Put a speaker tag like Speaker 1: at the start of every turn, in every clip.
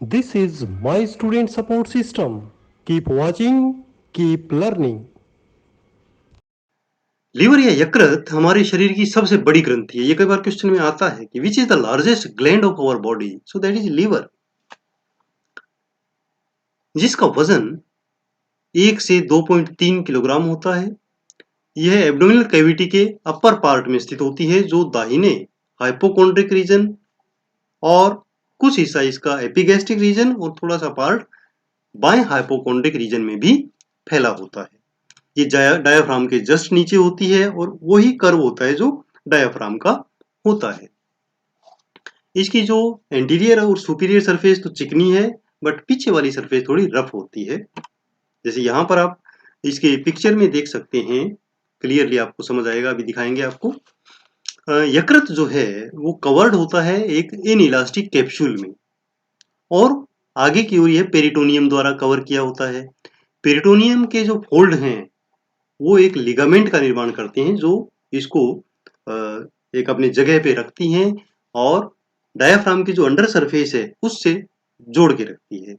Speaker 1: This is my student support system. Keep watching, keep learning.
Speaker 2: Liver या यकृत हमारे शरीर की सबसे बड़ी ग्रंथि है। ये कई बार क्वेश्चन में आता है कि which is the largest gland of our body, so that is liver, जिसका वजन 1 से 2.3 किलोग्राम होता है। यह एब्डोमिनल कैविटी के अपर पार्ट में स्थित होती है, जो दाहिने हाइपोकोंड्रिक रीजन और कुछ हिस्सा इसका एपिगैस्ट्रिक रीजन और थोड़ा सा पार्ट बाएं हाइपोकोंड्रिक रीजन में भी फैला होता है। ये डायाफ्राम के जस्ट नीचे होती है और वही कर्व होता है जो डायाफ्राम का होता है। इसकी जो एंटीरियर और सुपीरियर सरफेस तो चिकनी है, बट पीछे वाली सरफेस थोड़ी रफ होती है। जैसे यहाँ पर आप इसके पिक्चर में देख सकते हैं, क्लियरली आपको समझ आएगा, अभी दिखाएंगे आपको। यकृत जो है वो कवर्ड होता है एक इन इलास्टिक कैप्सूल में, और आगे की ओर यह पेरिटोनियम द्वारा कवर किया होता है। पेरिटोनियम के जो फोल्ड हैं वो एक लिगामेंट का निर्माण करते हैं, जो इसको एक अपनी जगह पे रखती हैं और डायाफ्राम की जो अंडर सरफेस है उससे जोड़ के रखती है।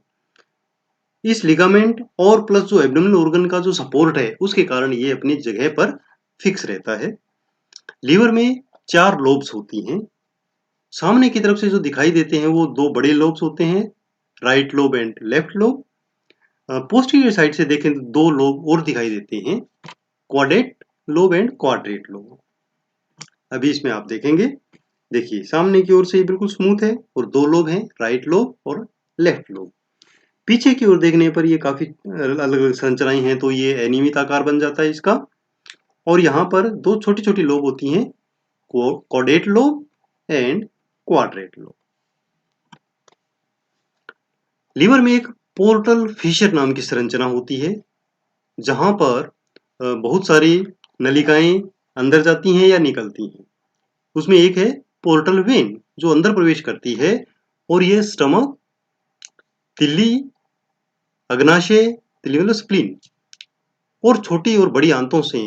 Speaker 2: इस लिगामेंट और प्लस जो एब्डोमिनल ऑर्गन का जो सपोर्ट है उसके कारण ये अपनी जगह पर फिक्स रहता है। लीवर में 4 लोब्स होती हैं। सामने की तरफ से जो दिखाई देते हैं वो 2 बड़े लोब्स होते हैं, right lobe and left lobe. Posterior side से देखें तो 2 लोब और दिखाई देते हैं, quadrate lobe and quadrate lobe. अभी इसमें आप देखेंगे, देखिए सामने की ओर से ये बिल्कुल स्मूथ है और 2 लोब हैं, राइट लोब और लेफ्ट लोब। पीछे की ओर देखने पर ये काफी अलग अलग संरचनाएं हैं, तो ये अनियमित आकार बन जाता है इसका। और यहाँ पर 2 छोटी छोटी लोब होती हैं, quadrate lobe and quadrate lobe. Liver में एक पोर्टल फिशर नाम की संरचना होती है, जहां पर बहुत सारी नलिकाएं अंदर जाती हैं या निकलती हैं। उसमें एक है पोर्टल वेन जो अंदर प्रवेश करती है, और यह स्टमक, तिल्ली, अग्नाशय, तिल्ली मतलब स्प्लीन, और छोटी और बड़ी आंतों से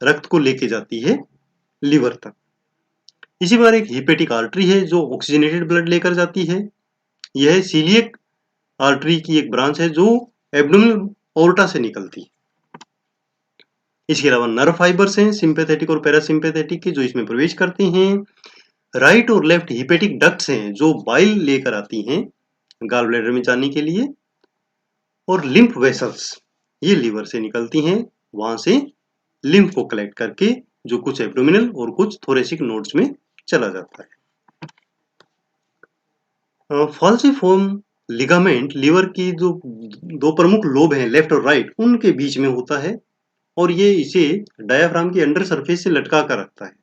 Speaker 2: रक्त को लेके जाती है लीवर तक। इसी बार एक हिपेटिक आर्टरी है जो ऑक्सीजनेटेड ब्लड लेकर जाती है। यह सीलियक आर्टरी की एक ब्रांच है जो एब्डोमिनल ओर्टा से निकलती है। इसके अलावा नर्व फाइबर्स हैं, सिंपैथेटिक और पैरासिम्पैथेटिक के, जो इसमें प्रवेश करते हैं। राइट और लेफ्ट हिपेटिक डक्ट्स हैं जो बाइल लेकर आती हैं गॉल ब्लैडर में जाने के लिए। और लिम्फ वेसल्स ये लीवर से निकलती हैं, वहां से लिम्फ को कलेक्ट करके जो कुछ एब्डोमिनल और कुछ थोरेसिक नोड्स में चला जाता है। फॉल्सिफॉर्म लिगामेंट लीवर की जो 2 प्रमुख लोब हैं, लेफ्ट और राइट, उनके बीच में होता है, और ये इसे डायाफ्राम की अंडर सरफेस से लटका कर रखता है।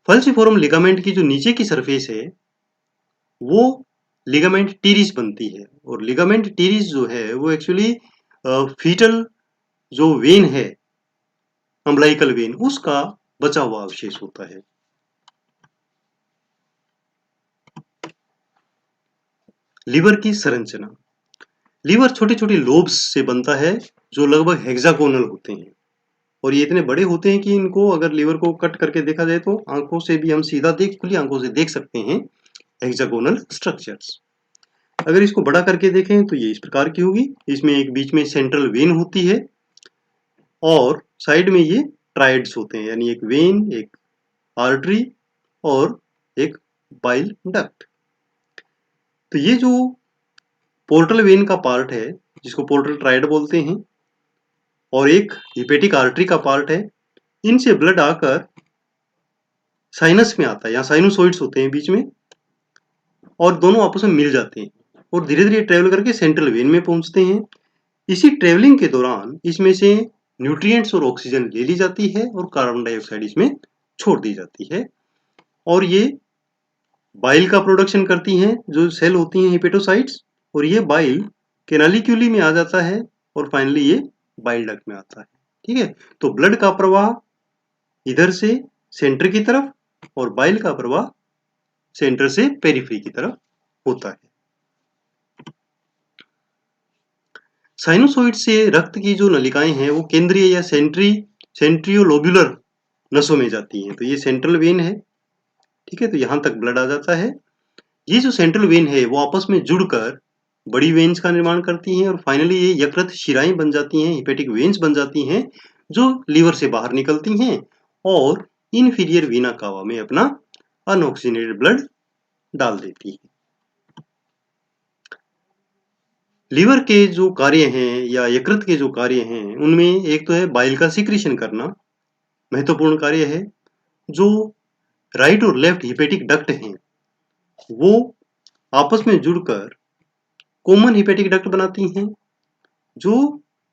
Speaker 2: फल्सिफोरम लिगामेंट की जो नीचे की सरफेस है वो लिगामेंट टीरिस बनती है, और लिगामेंट टीरिस जो है वो एक्चुअली फीटल जो वेन है, अम्बलाइकल वेन, उसका बचा हुआ अवशेष होता है। लीवर की संरचना। लीवर छोटे छोटे लोब्स से बनता है जो लगभग हेक्सागोनल होते हैं, और ये इतने बड़े होते हैं कि इनको अगर लीवर को कट करके देखा जाए तो आंखों से भी हम सीधा खुली आंखों से देख सकते हैं हेक्सागोनल स्ट्रक्चर्स। अगर इसको बड़ा करके देखें तो ये इस प्रकार की होगी। इसमें एक बीच में सेंट्रल वेन होती है और साइड में ये ट्राइड्स होते हैं, यानी एक वेन, एक आर्टरी और एक बाइल डक्ट। तो ये जो पोर्टल वेन का पार्ट है जिसको पोर्टल ट्राइड बोलते हैं, और एक हिपेटिक आर्टरी का पार्ट है, इनसे ब्लड आकर साइनस में आता है, यहाँ साइनोसॉइड्स होते हैं बीच में, और दोनों आपस में मिल जाते हैं और धीरे धीरे ट्रेवल करके सेंट्रल वेन में पहुंचते हैं। इसी ट्रेवलिंग के दौरान इसमें से न्यूट्रिएंट्स और ऑक्सीजन ले ली जाती है और कार्बन डाइऑक्साइड इसमें छोड़ दी जाती है, और ये बाइल का प्रोडक्शन करती हैं जो सेल होती हैं हिपेटोसाइट्स, और ये बाइल कैनालिक्यूली में आ जाता है और फाइनली ये बाइल डक्ट में आता है। ठीक है, तो ब्लड का प्रवाह इधर से सेंटर की तरफ और बाइल का प्रवाह सेंटर से पेरिफेरी की तरफ होता है। साइनोसॉइड से रक्त की जो नलिकाएं हैं वो केंद्रीय या सेंट्रियोलोब्युलर नसों में जाती हैं। तो ये सेंट्रल वेन है, ठीक है, तो यहां तक ब्लड आ जाता है। ये जो सेंट्रल वेन है वो आपस में जुड़कर बड़ी वेन्स का निर्माण करती हैं और फाइनली ये यकृत शिराएं बन जाती हैं, हिपेटिक वेन्स बन जाती हैं जो लीवर से बाहर निकलती हैं और इंफीरियर वीना कावा में अपना अनऑक्सीजनेटेड ब्लड डाल देती है। लीवर के जो कार्य हैं या यकृत के जो कार्य हैं उनमें एक तो है बाइल का सिक्रीशन करना, महत्वपूर्ण कार्य है। जो राइट और लेफ्ट हिपेटिक डक्ट हैं वो आपस में जुड़कर कॉमन हिपेटिक डक्ट बनाती हैं जो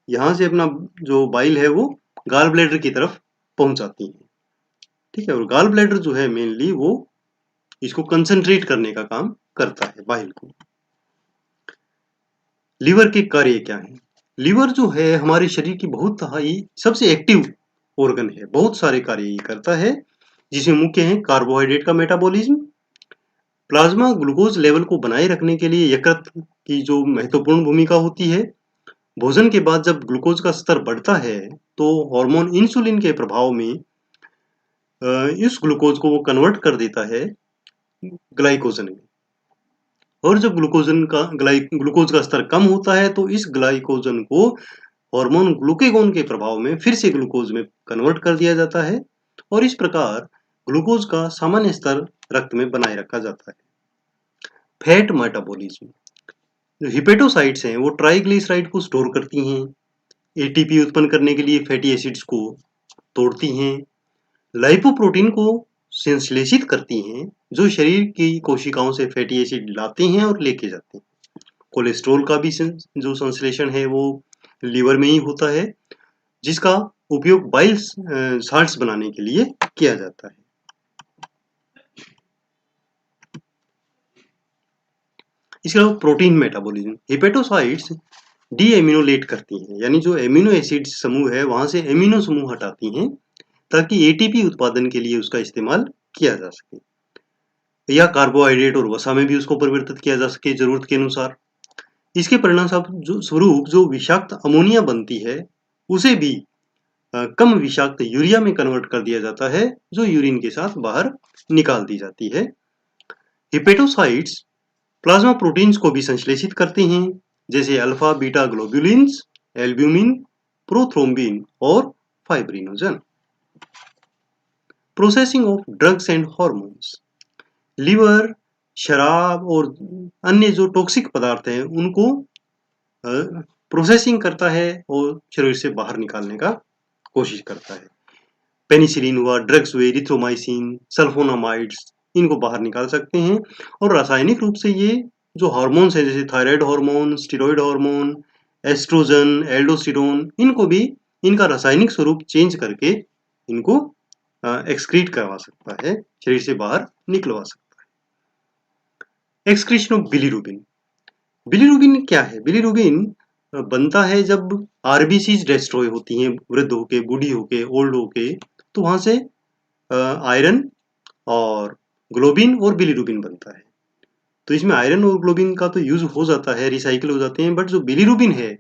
Speaker 2: यहाँ से अपना जो बाइल है वो गाल ब्लैडर की तरफ पहुंचाती हैं। ठीक है, और गाल ब्लैडर जो है मेनली वो इसको कंसंट्रेट करने का काम करता है बाइल को। लीवर के कार्य क्या है? लीवर जो है हमारे शरीर की बहुत ही सबसे एक्टिव ऑर्गन है, बहुत सारे कार्य ये करता है जिसमें मुख्य है कार्बोहाइड्रेट का मेटाबॉलिज्म, प्लाज्मा ग्लूकोज लेवल को बनाए रखने के लिए यकृत की जो महत्वपूर्ण भूमिका होती है। भोजन के बाद जब ग्लूकोज का स्तर बढ़ता है तो हार्मोन इंसुलिन के प्रभाव में इस ग्लूकोज को वो कन्वर्ट कर देता है ग्लाइकोजन में, और जब ग्लूकोज का स्तर कम होता है तो इस ग्लाइकोजन को हार्मोन ग्लूकेगोन के प्रभाव में फिर से ग्लूकोज में कन्वर्ट कर दिया जाता है और इस प्रकार ग्लूकोज का सामान्य स्तर रक्त में बनाए रखा जाता है। फैट मेटाबॉलिज्म, जो हिपेटोसाइट्स हैं वो ट्राइग्लिसराइड को स्टोर करती हैं, एटीपी उत्पन्न करने के लिए फैटी एसिड्स को तोड़ती हैं, लाइपोप्रोटीन को संश्लेषित करती हैं जो शरीर की कोशिकाओं से फैटी एसिड लाते हैं और लेके जाते हैं। कोलेस्ट्रॉल का भी जो संश्लेषण है वो लीवर में ही होता है जिसका उपयोग बाइल साल्ट्स बनाने के लिए किया जाता है। इसके अलावा प्रोटीन मेटाबॉलिज्म, हिपेटोसाइट्स डीएमिनोलेट करती हैं, यानी जो एमिनो एसिड समूह है वहां से एमिनो समूह हटाती हैं ताकि एटीपी उत्पादन के लिए उसका इस्तेमाल किया जा सके, या कार्बोहाइड्रेट और वसा में भी उसको परिवर्तित किया जा सके जरूरत के अनुसार। इसके परिणाम स्वरूप जो विषाक्त अमोनिया बनती है उसे भी कम विषाक्त यूरिया में कन्वर्ट कर दिया जाता है जो यूरिन के साथ बाहर निकाल दी जाती है। हिपेटोसाइट्स प्लाज्मा प्रोटीन्स को भी संश्लेषित करते हैं जैसे alpha beta globulins, albumin, prothrombin और fibrinogen. Processing of drugs and hormones, liver शराब और अन्य जो टॉक्सिक पदार्थ हैं उनको प्रोसेसिंग करता है और शरीर से बाहर निकालने का कोशिश करता है। पेनिसिलिन हुआ, ड्रग्स हुए, इरिथ्रोमाइसिन, सल्फोनामाइड्स, इनको बाहर निकाल सकते हैं। और रासायनिक रूप से ये जो हार्मोन्स हैं जैसे thyroid hormone, steroid hormone, oestrogen, aldosterone, इनको भी इनका रासायनिक स्वरूप चेंज करके इनको एक्सक्रीट करवा सकता है, शरीर से बाहर निकलवा सकता है। एक्सक्रीशन ऑफ बिलीरुबिन, बिलीरुबिन क्या है? बिलीरुबिन बनता है जब आरबीसीज डिस्ट्रॉय होती हैं, वृद्ध होके, बूढ़ी होके, ओल्ड होके, तो वहां से आयरन और ग्लोबिन और बिलीरुबिन बनता है। तो इसमें आयरन और ग्लोबिन का तो यूज हो जाता है, रिसाइकिल हो जाते हैं, बट जो बिलीरुबिन है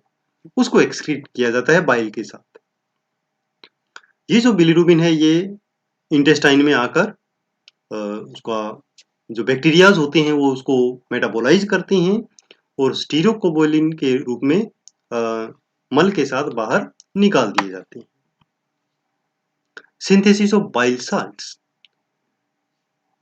Speaker 2: उसको एक्सक्रीट किया जाता है बाइल के साथ। ये जो बिलीरुबिन है ये इंटेस्टाइन में आकर उसका जो बैक्टीरियाज होते हैं वो उसको मेटाबोलाइज करते हैं और स्टीरोकोबोलिन के रूप में मल के साथ बाहर निकाल दिए जाते हैं। Synthesis of bile salts,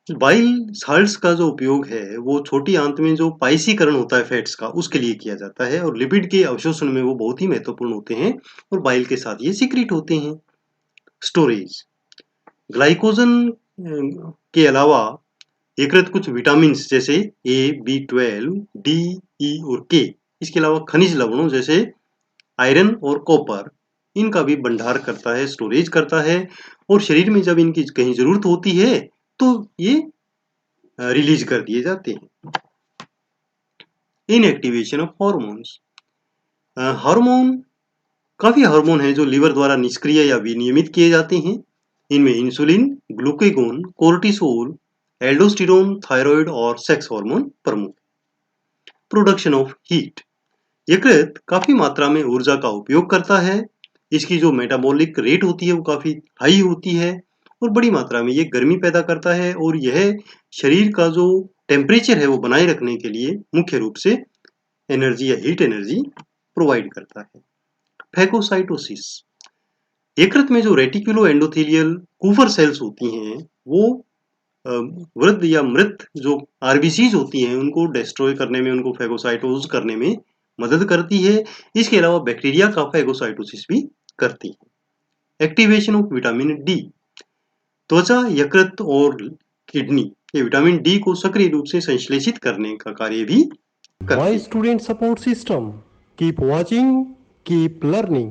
Speaker 2: bile salts का जो उपयोग है वो छोटी आंत में जो पाइसीकरण होता है फैट्स का उसके लिए किया जाता है और लिपिड के अवशोषण में वो बहुत ही महत्वपूर्ण होते हैं और बाइल के साथ ये सीक्रेट होते हैं। स्टोरेज, ग्लाइकोजन के अलावा यकृत कुछ विटामिन जैसे A, B12, D, E और K, इसके अलावा खनिज लवणों जैसे आयरन और कॉपर, इनका भी भंडार करता है, स्टोरेज करता है और शरीर में जब इनकी कहीं जरूरत होती है तो ये रिलीज कर दिए जाते हैं। इनएक्टिवेशन ऑफ हार्मोन्स, हार्मोन काफी हार्मोन है जो लिवर द्वारा निष्क्रिय या विनियमित किए जाते हैं। इनमें insulin, glucagon, cortisol, aldosterone, thyroid और सेक्स हार्मोन प्रमुख। प्रोडक्शन ऑफ हीट, यकृत काफी मात्रा में ऊर्जा का उपयोग करता है, इसकी जो मेटाबॉलिक रेट होती है वो काफी हाई होती है और बड़ी मात्रा में ये गर्मी पैदा करता है और यह शरीर का जो टेम्परेचर है वो बनाए रखने के लिए मुख्य रूप से एनर्जी या हीट एनर्जी प्रोवाइड करता है। फैगोसाइटोसिस, यकृत में जो रेटिकुलो एंडोथेलियल कूपर सेल्स होती हैं वो वृद्ध या मृत जो आरबीसीज होती हैं उनको डिस्ट्रॉय करने में, उनको फैगोसाइटोज करने में मदद करती है। इसके अलावा बैक्टीरिया का फैगोसाइटोसिस भी करती है। एक्टिवेशन ऑफ विटामिन डी, त्वचा, यकृत और किडनी ये विटामिन डी को सक्रिय रूप से संश्लेषित करने का कार्य भी करती
Speaker 1: My
Speaker 2: है।
Speaker 1: student support system. Keep watching, keep learning.